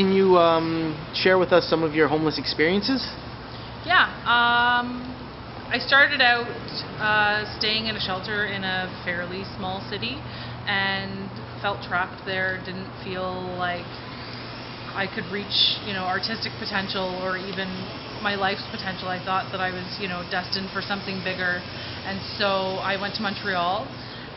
can you share with us some of your homeless experiences? Yeah. I started out staying in a shelter in a fairly small city and felt trapped there, didn't feel like I could reach, artistic potential or even my life's potential. I thought that I was, destined for something bigger. And so I went to Montreal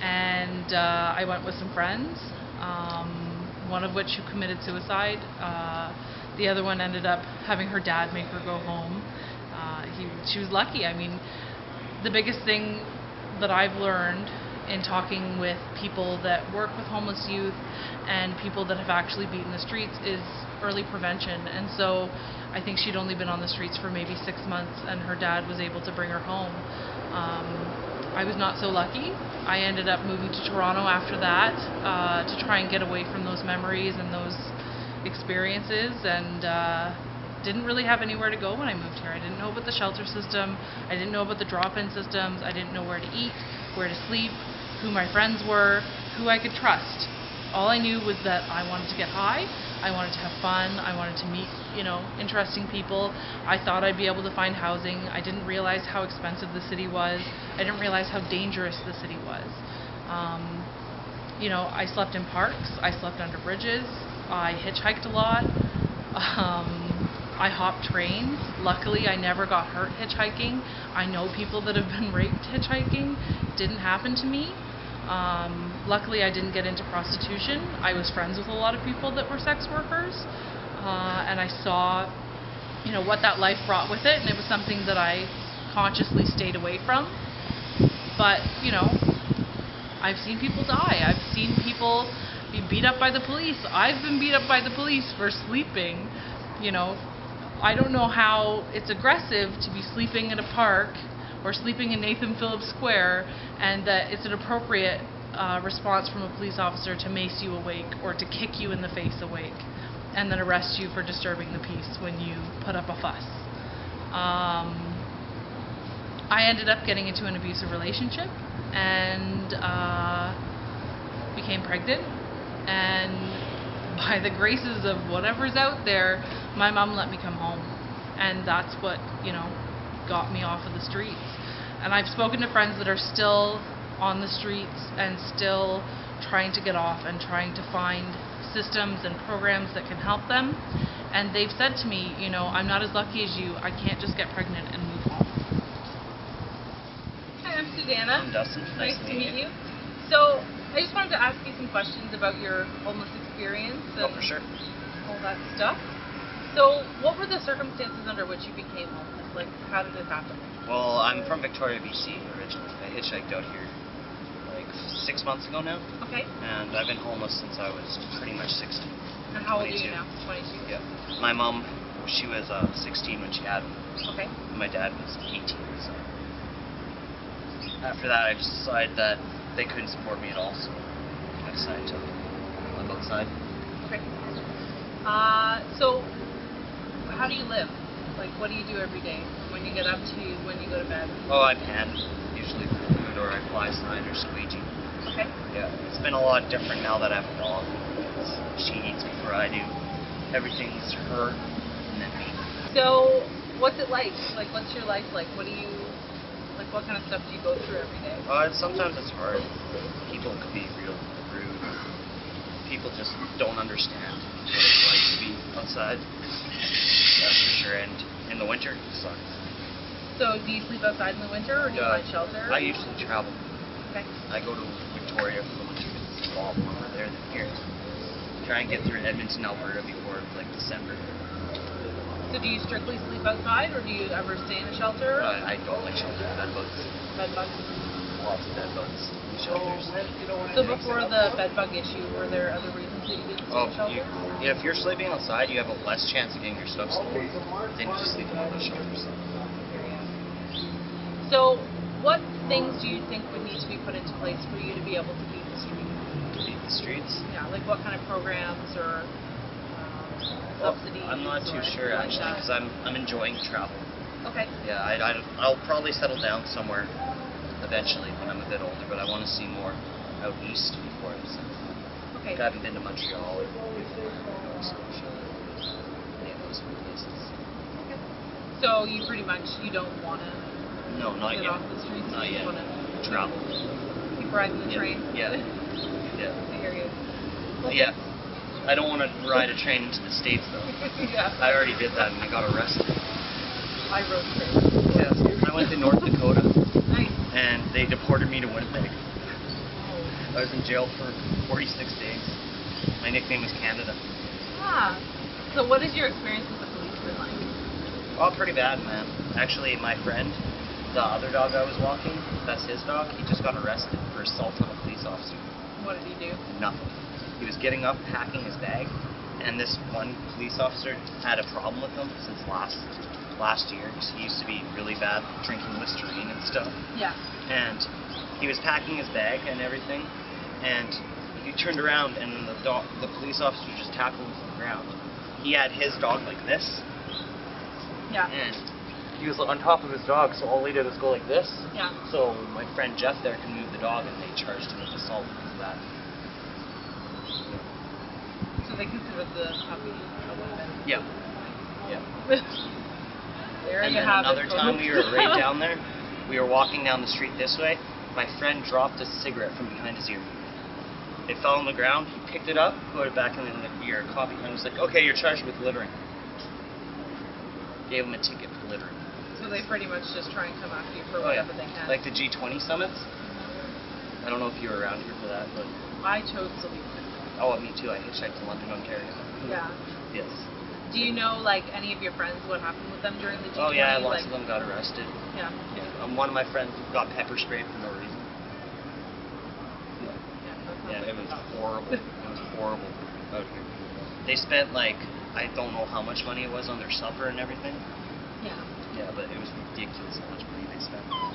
and I went with some friends, one of which who committed suicide. The other one ended up having her dad make her go home. She was lucky. I mean, the biggest thing that I've learned in talking with people that work with homeless youth and people that have actually beaten the streets is early prevention. And so I think she'd only been on the streets for maybe 6 months and her dad was able to bring her home. I was not so lucky. I ended up moving to Toronto after that to try and get away from those memories and those experiences, and didn't really have anywhere to go when I moved here. I didn't know about the shelter system. I didn't know about the drop-in systems. I didn't know where to eat, where to sleep, who my friends were, who I could trust. All I knew was that I wanted to get high, I wanted to have fun, I wanted to meet, interesting people. I thought I'd be able to find housing. I didn't realize how expensive the city was. I didn't realize how dangerous the city was. I slept in parks, I slept under bridges, I hitchhiked a lot. I hopped trains. Luckily, I never got hurt hitchhiking. I know people that have been raped hitchhiking. Didn't happen to me. Luckily, I didn't get into prostitution. I was friends with a lot of people that were sex workers, and I saw, what that life brought with it, and it was something that I consciously stayed away from. But, I've seen people die. I've seen people be beat up by the police. I've been beat up by the police for sleeping. I don't know how it's aggressive to be sleeping in a park or sleeping in Nathan Phillips Square, and that it's an appropriate response from a police officer to mace you awake or to kick you in the face awake and then arrest you for disturbing the peace when you put up a fuss. I ended up getting into an abusive relationship and became pregnant, and by the graces of whatever's out there, my mom let me come home, and that's what, got me off of the streets. And I've spoken to friends that are still on the streets and still trying to get off and trying to find systems and programs that can help them, and they've said to me, I'm not as lucky as you. I can't just get pregnant and move home. Hi, I'm Susanna. I'm Dustin. Nice to meet you. So I just wanted to ask you some questions about your homeless experience and for sure. all that stuff. So what were the circumstances under which you became homeless? Like, how did it happen? Well, I'm from Victoria, BC originally. I hitchhiked out here like 6 months ago now. Okay. And I've been homeless since I was pretty much 16. And how old are 22. you now? 22? Yeah. My mom, she was 16 when she had me. Okay. And my dad was 18. So after that, I just decided that they couldn't support me at all, so I decided to live outside. Okay. So how do you live? Like, what do you do every day? When you get up to when you go to bed? Oh, I pan, usually for food, or I fly sign or squeegee. Okay. Yeah, it's been a lot different now that I have a dog. She eats before I do. Everything's her and then me. So what's it like? Like, what's your life like? What kind of stuff do you go through every day? Sometimes it's hard. People can be real rude. People just don't understand what it's like to be outside. That's for sure. And in the winter, it sucks. So do you sleep outside in the winter, or do you find shelter? I usually travel. Okay. I go to Victoria for the winter. It's a lot warmer there than here. Try and get through Edmonton, Alberta before like December. So do you strictly sleep outside, or do you ever stay in a shelter? I don't like shelter. Bed bugs. Bed bugs. Lots of bed bugs in shelters. So before the bed bug issue, were there other reasons that you didn't stay in shelter? If you're sleeping outside, you have a less chance of getting your stuff stolen than if you sleep in those shelters. So what things do you think would need to be put into place for you to be able to beat the street? Beat the streets? Yeah, like what kind of programs or subsidies? I'm not too sure actually, because I'm enjoying travel. Okay. Yeah, I'll probably settle down somewhere eventually when I'm a bit older, but I want to see more out east before I settle down. Okay. I haven't been to Montreal or Nova Scotia. So you pretty much, you don't want to No, not get yet. off the streets? Not you yet. just want to Travel. keep riding the Yeah. train? Yeah. Yeah. I hear you. Well, Yeah. I don't want to ride a train into the States though. Yeah. I already did that and I got arrested. I rode trains. Yeah. I went to North Dakota Nice. and they deported me to Winnipeg. Oh. I was in jail for 46 days. My nickname was Canada. Ah. So what is your experience with the police been like? Oh, pretty bad, man. Actually, my friend, the other dog I was walking, that's his dog, he just got arrested for assault on a police officer. What did he do? Nothing. He was getting up, packing his bag, and this one police officer had a problem with him since last year. He used to be really bad, drinking Listerine and stuff. Yeah. And he was packing his bag and everything, and he turned around, and the police officer just tackled him to the ground. He had his dog like this, Yeah. and he was on top of his dog, so all he did was go like this. Yeah. So my friend Jeff there can move the dog, and they charged him with assault because of that. So they consider the puppy a weapon. Yeah. Yeah. There And you then have another it. time we were right down there. We were walking down the street this way. My friend dropped a cigarette from behind his ear. It fell on the ground. He picked it up, put it back in the ear, copied, and was like, "Okay, you're charged with littering." Gave him a ticket for littering. So they pretty much just try and come after you for Oh yeah, whatever they can. like the G20 summits. I don't know if you were around here for that, but I chose to leave it. oh, me too. I hitchhiked to London, Ontario. Yeah. Yes. Do you know, like, any of your friends, what happened with them during the G20? Oh yeah, lots like, of them got arrested. Yeah. Yeah. One of my friends got pepper sprayed for no reason. Yeah, that's not Yeah, it was tough. horrible. It was horrible out here. They spent like, I don't know how much money it was on their supper and everything. Yeah. Yeah, but it was ridiculous how much money they spent. I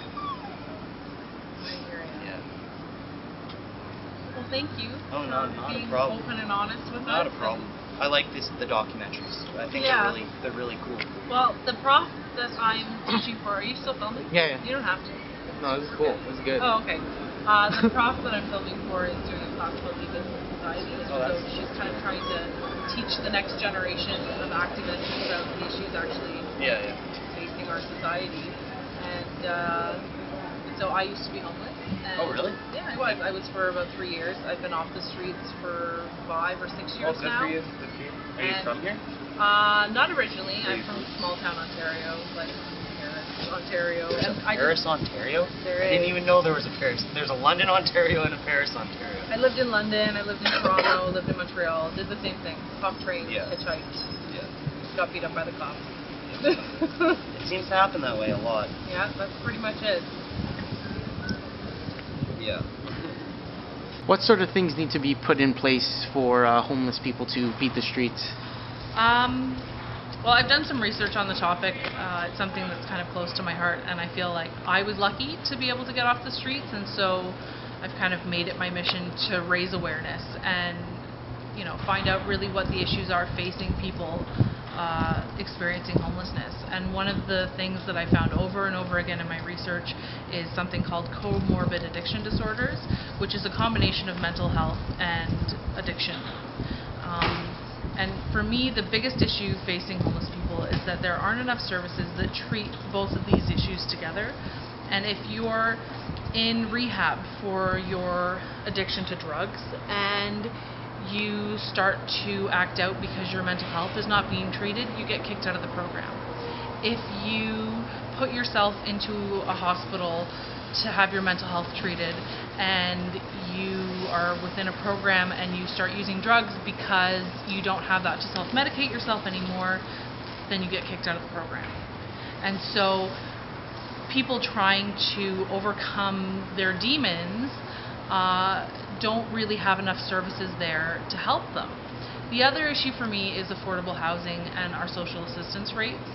hear you. Yeah. Well, thank you Oh, for not a being problem. open and honest with Not us. a problem. I like the documentaries. I think Yeah. they're really cool. Well, the prof that I'm teaching for, are you still filming? Yeah, yeah. You don't have to. No, this is cool. This is good. Oh, okay. The prof that I'm filming for is doing a class called E-Business Society, Oh, so that's- she's kind of trying to teach the next generation of activists about the issues actually Yeah, yeah. facing our society. And so I used to be homeless. And Oh, really? Yeah, I was. I was for about 3 years. I've been off the streets for 5 or 6 years Oh, good now. for you. Good for you. Are you And- from here? Not originally. Where are I'm you from from? small town Ontario, like Paris, Ontario. There's And a I Paris, Ontario? There I didn't is. even know there was a Paris. There's a London, Ontario, and a Paris, Ontario. I lived in London, I lived in Toronto, lived in Montreal, did the same thing. Hop trains, Yeah. hitchhiked, Yeah. got beat up by the cops. It seems to happen that way a lot. Yeah, that's pretty much it. Yeah. What sort of things need to be put in place for homeless people to beat the streets? Well, I've done some research on the topic. It's something that's kind of close to my heart, and I feel like I was lucky to be able to get off the streets, and so I've kind of made it my mission to raise awareness and, you know, find out really what the issues are facing people experiencing homelessness. And one of the things that I found over and over again in my research is something called comorbid addiction disorders, which is a combination of mental health and addiction. And for me, the biggest issue facing homeless people is that there aren't enough services that treat both of these issues together. And if you're in rehab for your addiction to drugs and you start to act out because your mental health is not being treated, you get kicked out of the program. If you put yourself into a hospital to have your mental health treated and you are within a program and you start using drugs because you don't have that to self-medicate yourself anymore, then you get kicked out of the program. And so people trying to overcome their demons don't really have enough services there to help them. The other issue for me is affordable housing and our social assistance rates.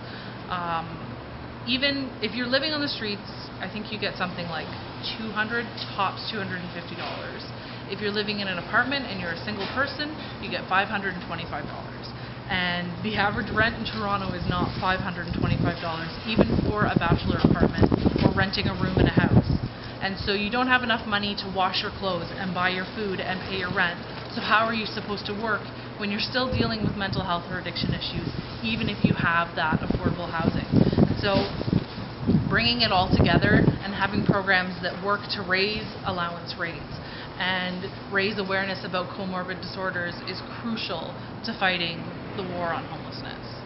Even if you're living on the streets, I think you get something like $200, tops $250. If you're living in an apartment and you're a single person, you get $525. And the average rent in Toronto is not $525, even for a bachelor apartment or renting a room in a house. And so you don't have enough money to wash your clothes and buy your food and pay your rent. So how are you supposed to work when you're still dealing with mental health or addiction issues, even if you have that affordable housing? And So bringing it all together and having programs that work to raise allowance rates and raise awareness about comorbid disorders is crucial to fighting the war on homelessness.